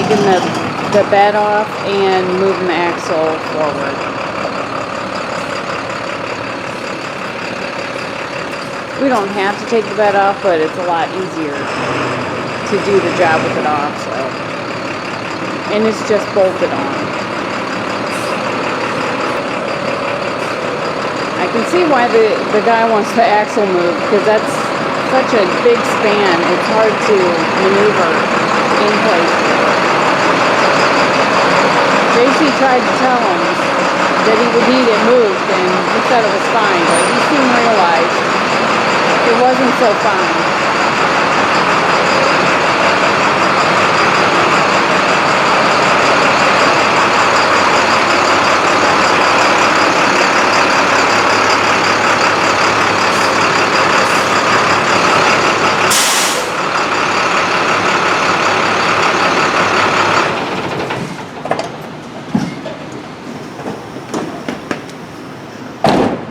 taking the bed off and moving the axle forward. We don't have to take the bed off, but it's a lot easier to do the job with it off, so. And it's just bolted on. I can see why the guy wants the axle moved, because that's such a big span. It's hard to maneuver in place. JC tried to tell him that he would need it moved, and he said it was fine, but he soon realized it wasn't so fine.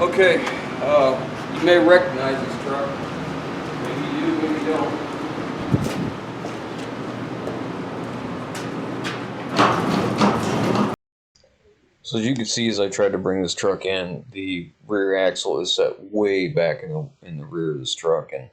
Okay, you may recognize this truck. Maybe you do, maybe you don't. So as you can see, as I tried to bring this truck in, the rear axle is set way back in the rear of this truck, and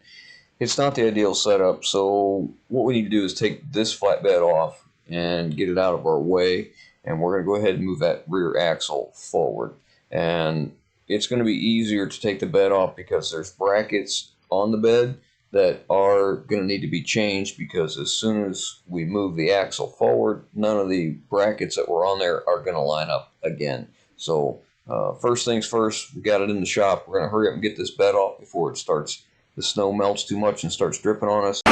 it's not the ideal setup. So what we need to do is take this flatbed off and get it out of our way, and we're going to go ahead and move that rear axle forward. And it's going to be easier to take the bed off because there's brackets on the bed that are going to need to be changed, because as soon as we move the axle forward, none of the brackets that were on there are going to line up again. So first things first, we got it in the shop. We're going to hurry up and get this bed off before the snow melts too much and starts dripping on us.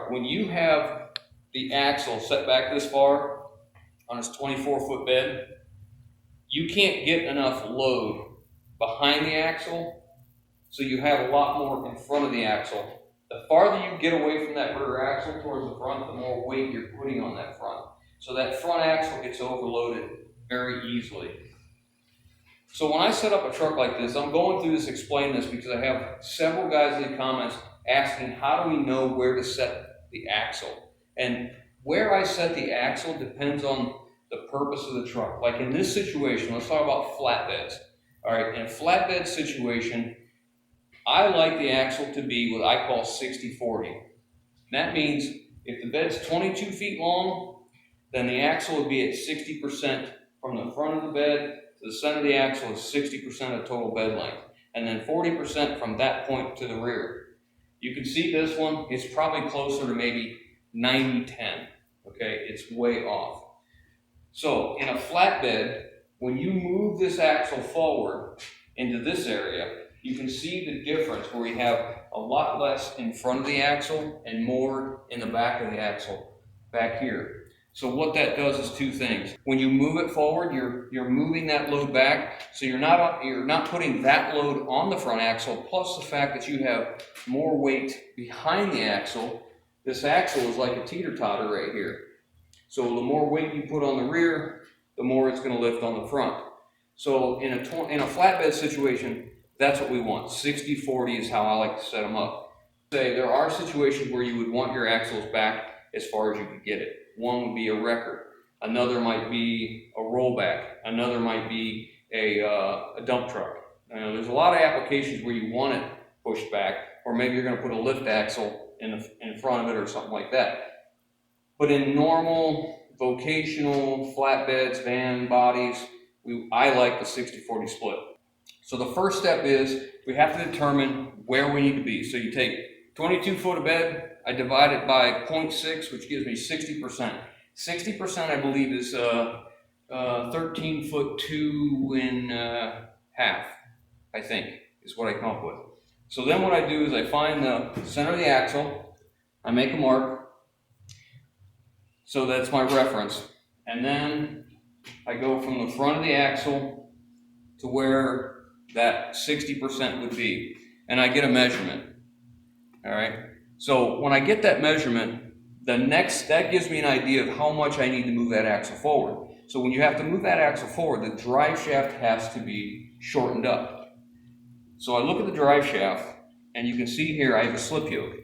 When you have the axle set back this far on this 24-foot bed, you can't get enough load behind the axle, so you have a lot more in front of the axle. The farther you get away from that rear axle towards the front, the more weight you're putting on that front. So that front axle gets overloaded very easily. So when I set up a truck like this, I'm going through this, explaining this, because I have several guys in the comments asking, how do we know where to set the axle? And where I set the axle depends on the purpose of the truck. Like in this situation, let's talk about flatbeds. All right, in a flatbed situation, I like the axle to be what I call 60-40. That means if the bed's 22 feet long, then the axle would be at 60% from the front of the bed to the center of the axle is 60% of total bed length, and then 40% from that point to the rear. You can see this one, it's probably closer to maybe 90-10, okay? It's way off. So in a flatbed, when you move this axle forward into this area, you can see the difference where we have a lot less in front of the axle and more in the back of the axle back here. So what that does is two things. When you move it forward, you're moving that load back, so you're not putting that load on the front axle, plus the fact that you have more weight behind the axle. This axle is like a teeter-totter right here. So the more weight you put on the rear, the more it's going to lift on the front. So in a flatbed situation, that's what we want. 60-40 is how I like to set them up. Say there are situations where you would want your axles back as far as you could get it. One would be a wrecker. Another might be a rollback. Another might be a dump truck. There's a lot of applications where you want it pushed back, or maybe you're going to put a lift axle in front of it or something like that. But in normal vocational flatbeds, van bodies, I like the 60-40 split. So the first step is we have to determine where we need to be. So you take 22 foot of bed, I divide it by 0.6, which gives me 60%. 60%, I believe, is 13 foot 2 and half, I think, is what I come up with. So then what I do is I find the center of the axle, I make a mark, so that's my reference, and then I go from the front of the axle to where that 60% would be, and I get a measurement. All right, so when I get that measurement, that gives me an idea of how much I need to move that axle forward. So when you have to move that axle forward, the drive shaft has to be shortened up. So I look at the drive shaft, and you can see here I have a slip yoke.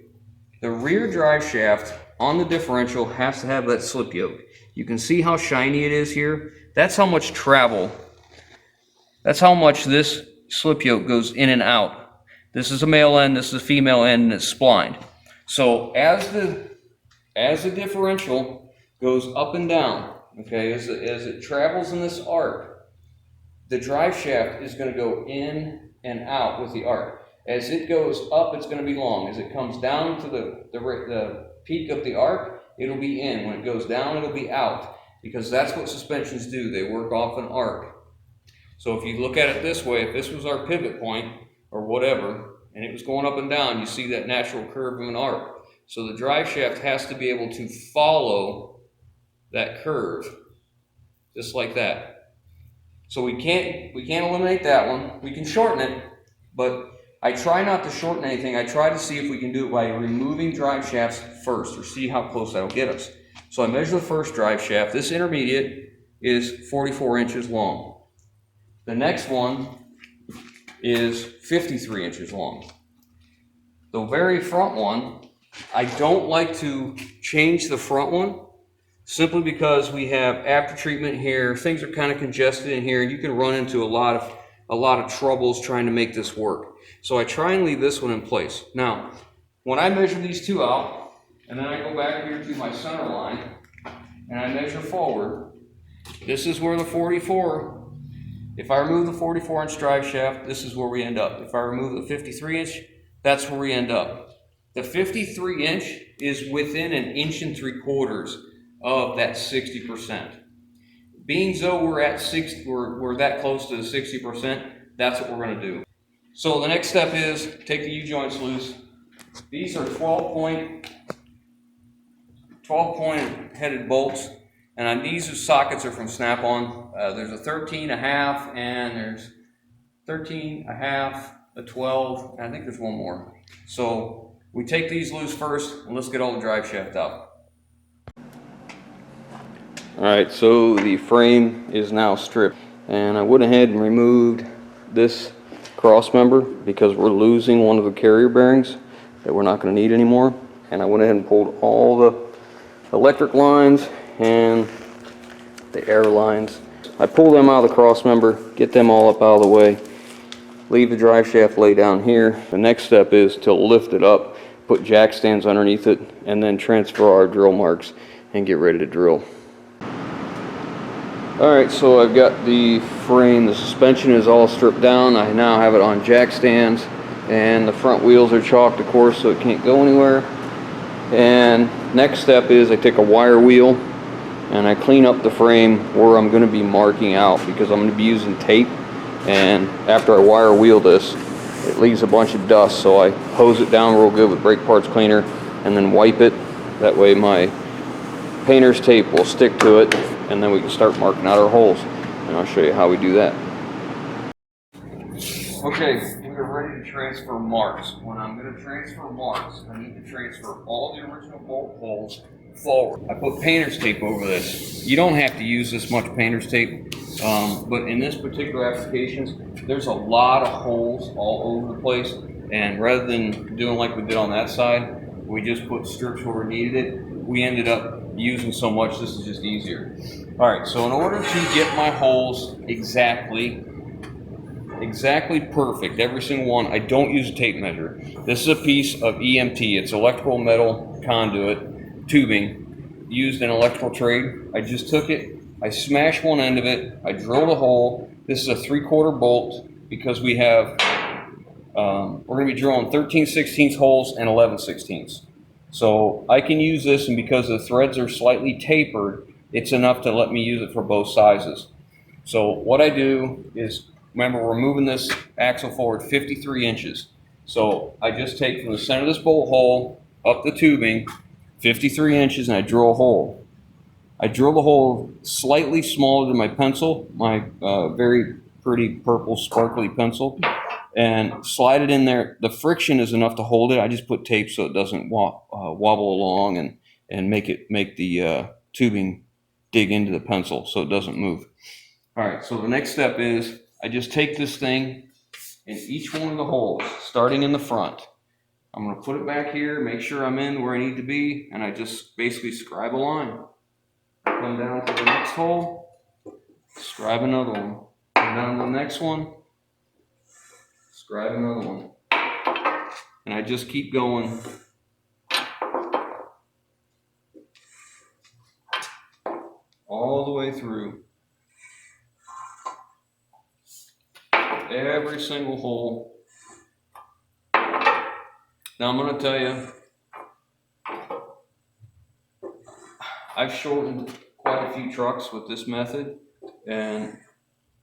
The rear drive shaft on the differential has to have that slip yoke. You can see how shiny it is here. That's how much travel, that's how much this slip yoke goes in and out. This is a male end, this is a female end, and it's splined. So as the differential goes up and down, okay, as it travels in this arc, the drive shaft is going to go in and out with the arc. As it goes up, it's going to be long. As it comes down to the peak of the arc, it'll be in. When it goes down, it'll be out, because that's what suspensions do. They work off an arc. So if you look at it this way, if this was our pivot point or whatever, and it was going up and down, you see that natural curve of an arc. So the drive shaft has to be able to follow that curve, just like that. So we can't eliminate that one. We can shorten it, but I try not to shorten anything. I try to see if we can do it by removing drive shafts first, or see how close that'll get us. So I measure the first drive shaft. This intermediate is 44 inches long. The next one is 53 inches long. The very front one, I don't like to change the front one, simply because we have after treatment here. Things are kind of congested in here, and you can run into a lot of troubles trying to make this work. So I try and leave this one in place. Now, when I measure these two out, and then I go back here to my center line, and I measure forward, this is where the 44, if I remove the 44-inch drive shaft, this is where we end up. If I remove the 53-inch, that's where we end up. The 53-inch is within 1 3/4 inches of that 60%. Being though we're that close to the 60%, that's what we're going to do. So the next step is take the U-joints loose. These are 12-point headed bolts, and on these sockets are from Snap-on. There's a 13.5, and there's 13.5, a 12, and I think there's one more. So we take these loose first, and let's get all the drive shaft out. Alright, so the frame is now stripped, and I went ahead and removed this cross member because we're losing one of the carrier bearings that we're not going to need anymore. And I went ahead and pulled all the electric lines and the air lines. I pull them out of the cross member, get them all up out of the way, leave the drive shaft lay down here. The next step is to lift it up, put jack stands underneath it, and then transfer our drill marks and get ready to drill. Alright, so I've got the frame, the suspension is all stripped down. I now have it on jack stands, and the front wheels are chalked, of course, so it can't go anywhere. And next step is I take a wire wheel and I clean up the frame where I'm going to be marking out, because I'm going to be using tape, and after I wire wheel this, it leaves a bunch of dust, so I hose it down real good with brake parts cleaner and then wipe it. That way my painter's tape will stick to it, and then we can start marking out our holes, and I'll show you how we do that. Okay, we're ready to transfer marks. When I'm going to transfer marks, I need to transfer all the original bolt holes forward. I put painter's tape over this. You don't have to use this much painter's tape, but in this particular application, there's a lot of holes all over the place, and rather than doing like we did on that side, we just put strips where we needed it. We ended up using so much, this is just easier. All right, so in order to get my holes exactly perfect, every single one, I don't use a tape measure. This is a piece of EMT. It's electrical metal conduit tubing used in electrical trade. I just took it, I smashed one end of it, I drilled a hole. This is a 3/4 bolt because we have, we're going to be drilling 13/16 holes and 11/16. So I can use this, and because the threads are slightly tapered, it's enough to let me use it for both sizes. So what I do is, remember, we're moving this axle forward 53 inches. So I just take from the center of this bolt hole up the tubing 53 inches, and I drill a hole. I drill the hole slightly smaller than my pencil, my very pretty purple sparkly pencil, and slide it in there. The friction is enough to hold it. I just put tape so it doesn't wobble along and make the tubing dig into the pencil so it doesn't move. All right, so the next step is I just take this thing in each one of the holes, starting in the front. I'm going to put it back here, make sure I'm in where I need to be, and I just basically scribe a line. Come down to the next hole, scribe another one. Come down to the next one, scribe another one. And I just keep going. All the way through. Every single hole. Now I'm going to tell you, I've shortened quite a few trucks with this method, and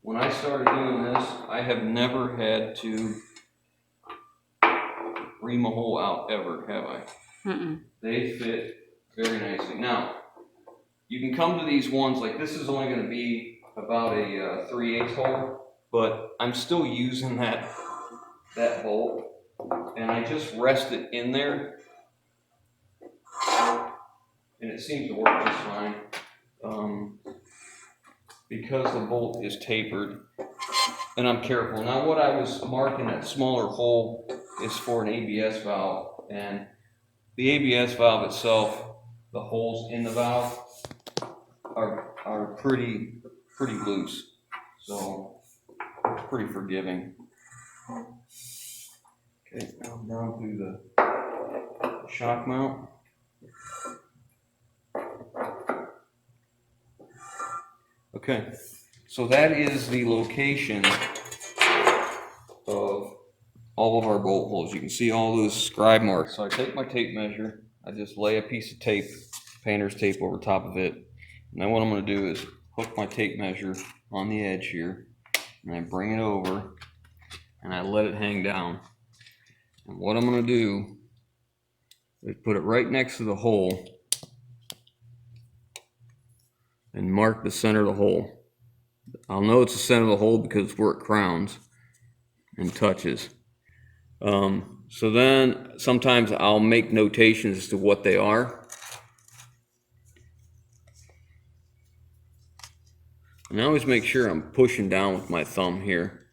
when I started doing this, I have never had to ream a hole out ever, have I? They fit very nicely. Now, you can come to these ones, like this is only going to be about a 3/8 hole, but I'm still using that bolt, and I just rest it in there, and it seems to work just fine. Because the bolt is tapered, and I'm careful. Now what I was marking, that smaller hole, is for an ABS valve, and the ABS valve itself, the holes in the valve are pretty loose, so it's pretty forgiving. Okay, now down through the shock mount. Okay, so that is the location of all of our bolt holes. You can see all those scribe marks. So I take my tape measure, I just lay a piece of tape, painter's tape, over top of it. And then what I'm going to do is hook my tape measure on the edge here, and I bring it over, and I let it hang down. And what I'm going to do is put it right next to the hole and mark the center of the hole. I'll know it's the center of the hole because it's where it crowns and touches. So then sometimes I'll make notations as to what they are. And I always make sure I'm pushing down with my thumb here.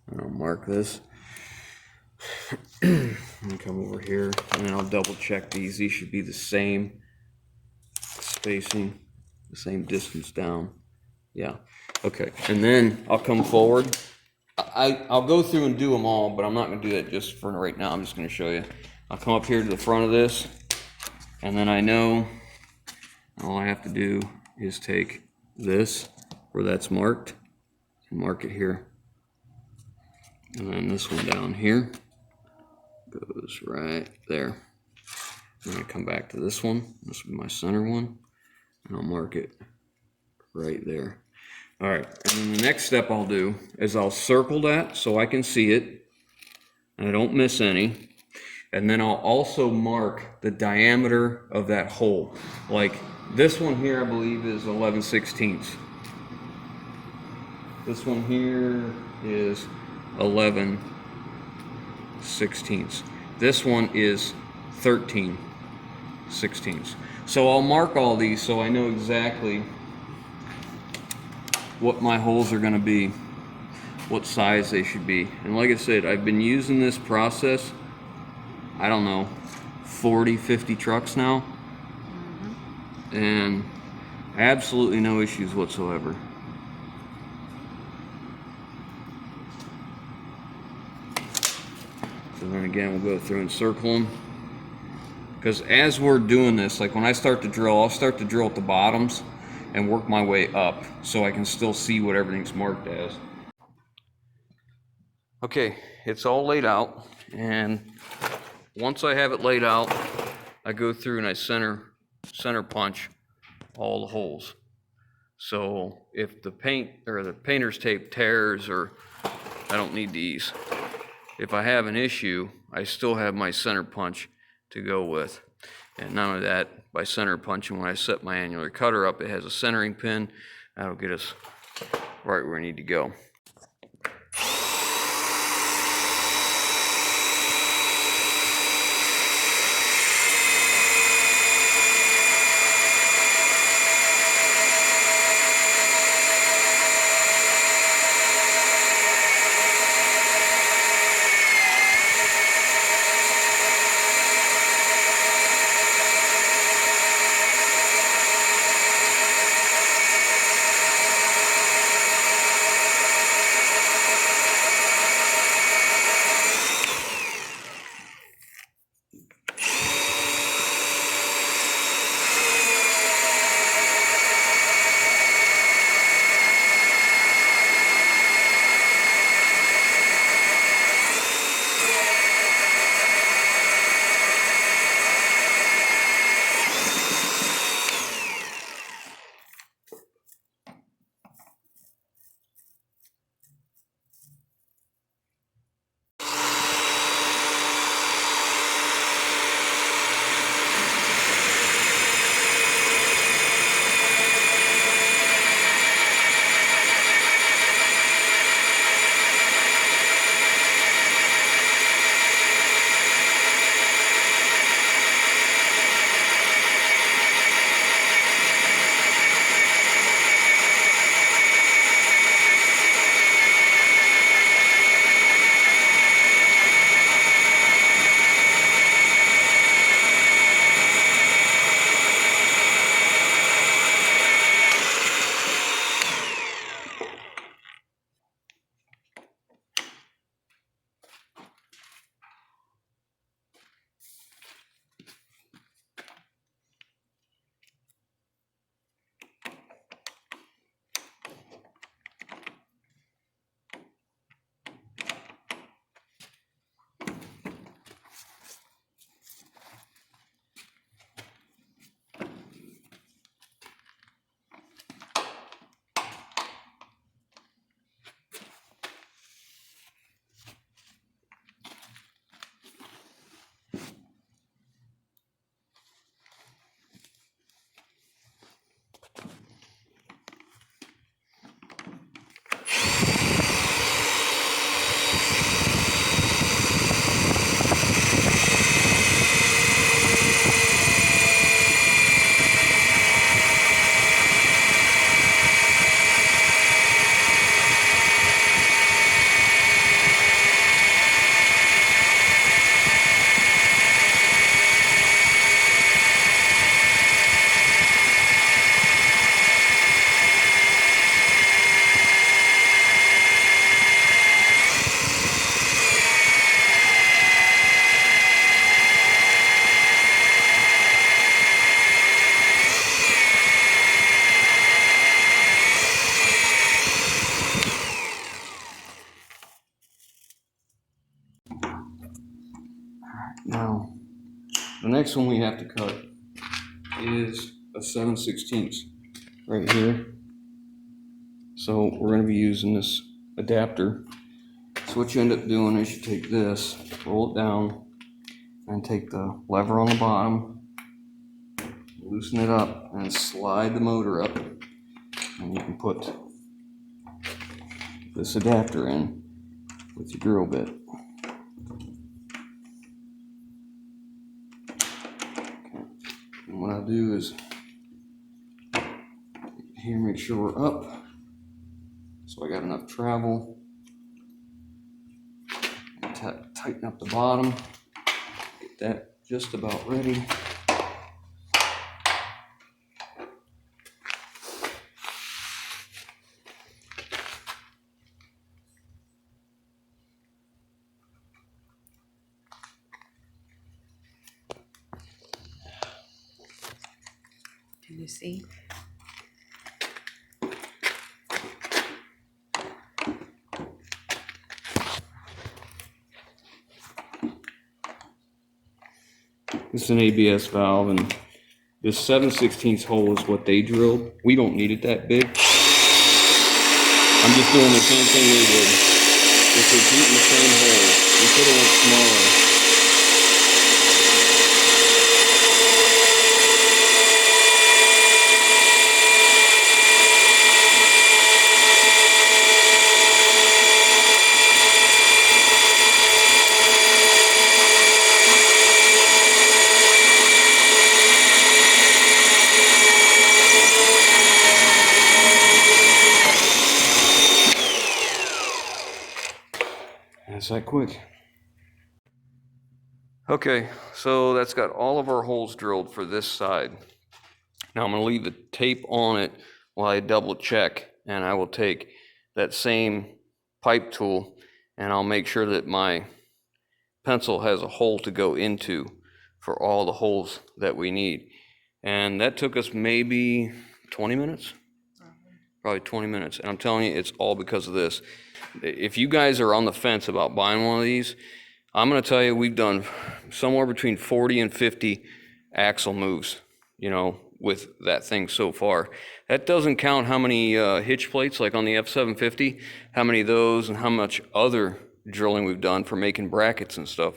And I'll mark this. And come over here, and I'll double check these. These should be the same spacing, the same distance down. Yeah, okay. And then I'll come forward. I'll go through and do them all, but I'm not going to do that just for right now. I'm just going to show you. I'll come up here to the front of this, and then I know all I have to do is take this where that's marked and mark it here. And then this one down here goes right there. And I come back to this one. This will be my center one, and I'll mark it right there. All right, and then the next step I'll do is I'll circle that so I can see it and I don't miss any. And then I'll also mark the diameter of that hole. Like this one here, I believe, is 11/16. This one here is 11/16. This one is 13/16. So I'll mark all these so I know exactly what my holes are going to be, what size they should be. And like I said, I've been using this process I don't know, 40, 50 trucks now. And absolutely no issues whatsoever. So then again, we'll go through and circle them. Because as we're doing this, like when I start to drill, I'll start to drill at the bottoms and work my way up so I can still see what everything's marked as. Okay, it's all laid out, and once I have it laid out, I go through and I center punch all the holes. So if the paint or the painter's tape tears, or I don't need these, if I have an issue, I still have my center punch to go with. And not only that, by center punching, when I set my annular cutter up, it has a centering pin. That'll get us right where we need to go. Now, the next one we have to cut is a 7/16 right here. So we're going to be using this adapter. So what you end up doing is you take this, roll it down, and take the lever on the bottom, loosen it up, and slide the motor up, and you can put this adapter in with your drill bit. Okay. And what I'll do is here, make sure we're up, so I got enough travel. Tighten up the bottom, get that just about ready. Can you see? This is an ABS valve, and this 7/16 hole is what they drilled. We don't need it that big. I'm just doing the same thing they did. It's repeating the same hole. We could have went smaller. That's that quick. Okay, so that's got all of our holes drilled for this side. Now I'm going to leave the tape on it while I double check, and I will take that same pipe tool and I'll make sure that my pencil has a hole to go into for all the holes that we need. And that took us maybe 20 minutes? Probably 20 minutes. And I'm telling you, it's all because of this. If you guys are on the fence about buying one of these, I'm going to tell you, we've done somewhere between 40 and 50 axle moves, you know, with that thing so far. That doesn't count how many hitch plates, like on the F750, how many of those and how much other drilling we've done for making brackets and stuff.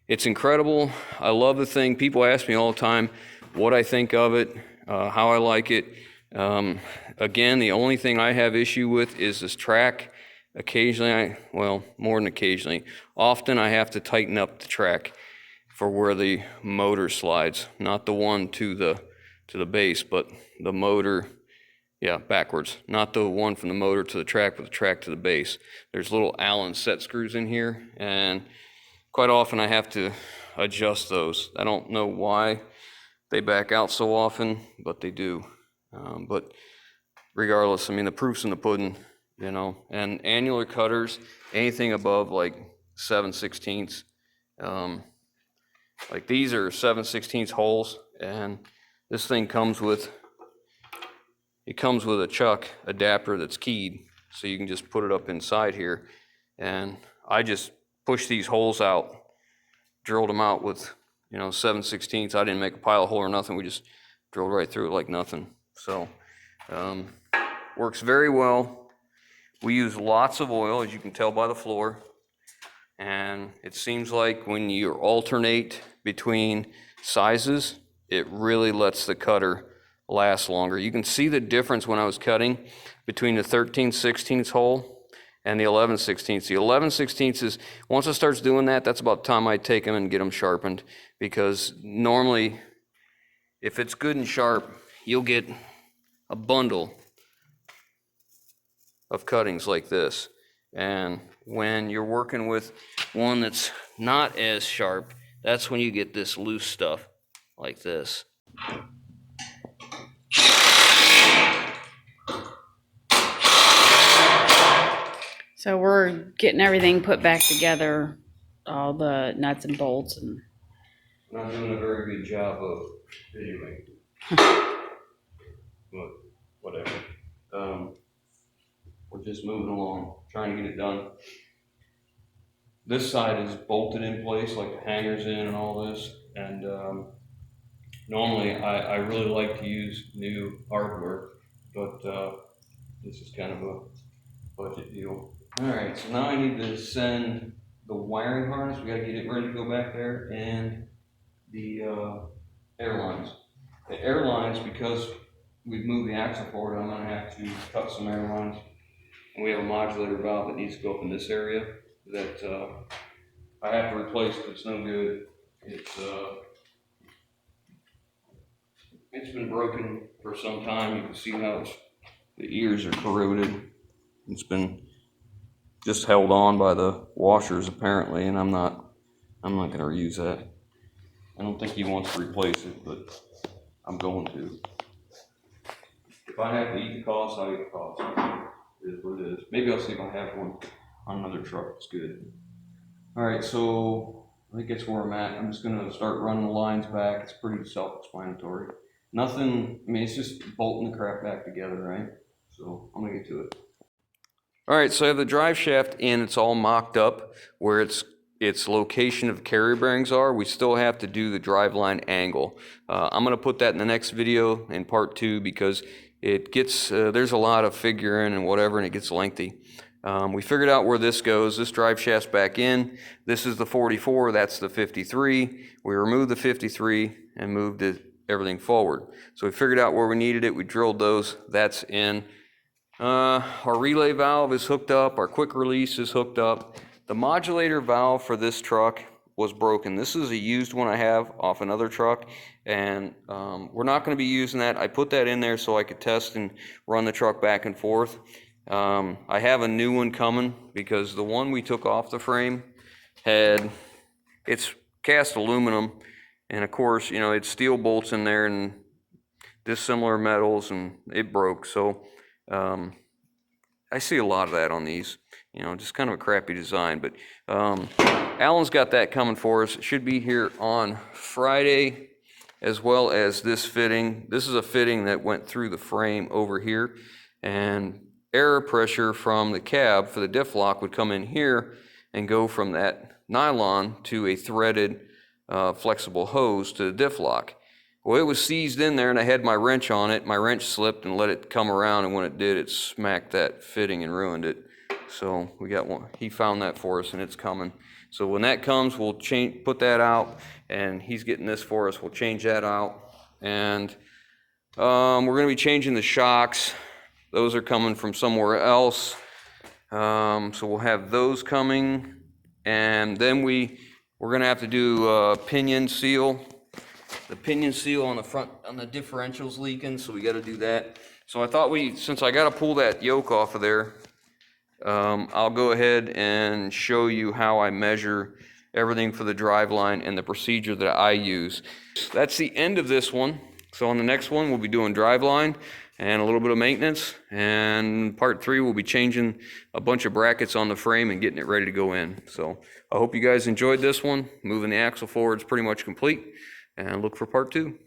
It's incredible. I love the thing. People ask me all the time what I think of it, how I like it. Again, the only thing I have issue with is this track. Occasionally, well, more than occasionally, often I have to tighten up the track for where the motor slides, not the one to the base, but the motor, yeah, backwards, not the one from the motor to the track, but the track to the base. There's little Allen set screws in here, and quite often I have to adjust those. I don't know why they back out so often, but they do. But regardless, I mean, the proof's in the pudding, you know. And annular cutters, anything above like 7/16, like these are 7/16 holes, and this thing comes with a chuck adapter that's keyed, so you can just put it up inside here. And I just pushed these holes out, drilled them out with, you know, 7/16. I didn't make a pilot hole or nothing. We just drilled right through it like nothing. So works very well. We use lots of oil, as you can tell by the floor. And it seems like when you alternate between sizes, it really lets the cutter last longer. You can see the difference when I was cutting between the 13/16 hole and the 11/16. The 11/16 is, once it starts doing that, that's about the time I take them and get them sharpened, because normally if it's good and sharp, you'll get a bundle of cuttings like this. And when you're working with one that's not as sharp, that's when you get this loose stuff like this. So we're getting everything put back together, all the nuts and bolts, and Not doing a very good job of videoing. But whatever. We're just moving along, trying to get it done. This side is bolted in place, like the hangers in and all this. And normally I really like to use new hardware, but this is kind of a budget deal. All right, so now I need to send the wiring harness. We gotta get it ready to go back there, and the airlines. The airlines, because we've moved the axle forward, I'm gonna have to cut some airlines. And we have a modulator valve that needs to go up in this area that I have to replace, but it's no good. It's been broken for some time. You can see how the ears are corroded. It's been just held on by the washers apparently, and I'm not gonna reuse that. I don't think he wants to replace it, but I'm going to. If I have to eat the cost, I'll eat the cost. It is what it is. Maybe I'll see if I have one on another truck. It's good. All right, so I think that's where I'm at. I'm just gonna start running the lines back. It's pretty self-explanatory. Nothing, I mean, it's just bolting the crap back together, right? So I'm gonna get to it. All right, so I have the drive shaft in. It's all mocked up where its location of carrier bearings are. We still have to do the driveline angle. I'm gonna put that in the next video in part 2 because it gets, there's a lot of figuring and whatever, and it gets lengthy. We figured out where this goes. This drive shaft's back in. This is the 44, that's the 53. We removed the 53 and moved everything forward. So we figured out where we needed it. We drilled those. That's in. Our relay valve is hooked up. Our quick release is hooked up. The modulator valve for this truck was broken. This is a used one I have off another truck, and we're not going to be using that. I put that in there so I could test and run the truck back and forth. I have a new one coming because the one we took off the frame it's cast aluminum, and of course, you know, it's steel bolts in there and dissimilar metals, and it broke. So I see a lot of that on these, you know, just kind of a crappy design. But Alan's got that coming for us. It should be here on Friday, as well as this fitting. This is a fitting that went through the frame over here, and air pressure from the cab for the diff lock would come in here and go from that nylon to a threaded flexible hose to the diff lock. Well, it was seized in there, and I had my wrench on it. My wrench slipped and let it come around, and when it did, it smacked that fitting and ruined it. So we got one. He found that for us, and it's coming. So when that comes, we'll put that out, and he's getting this for us. We'll change that out, and we're going to be changing the shocks. Those are coming from somewhere else. So we'll have those coming, and then we're going to have to do a pinion seal. The pinion seal on the front, on the differential's leaking, so we got to do that. So I thought since I got to pull that yoke off of there, I'll go ahead and show you how I measure everything for the drive line and the procedure that I use. That's the end of this one. So on the next one, we'll be doing drive line and a little bit of maintenance. And part 3, we'll be changing a bunch of brackets on the frame and getting it ready to go in. So I hope you guys enjoyed this one. Moving the axle forward is pretty much complete. And look for part 2.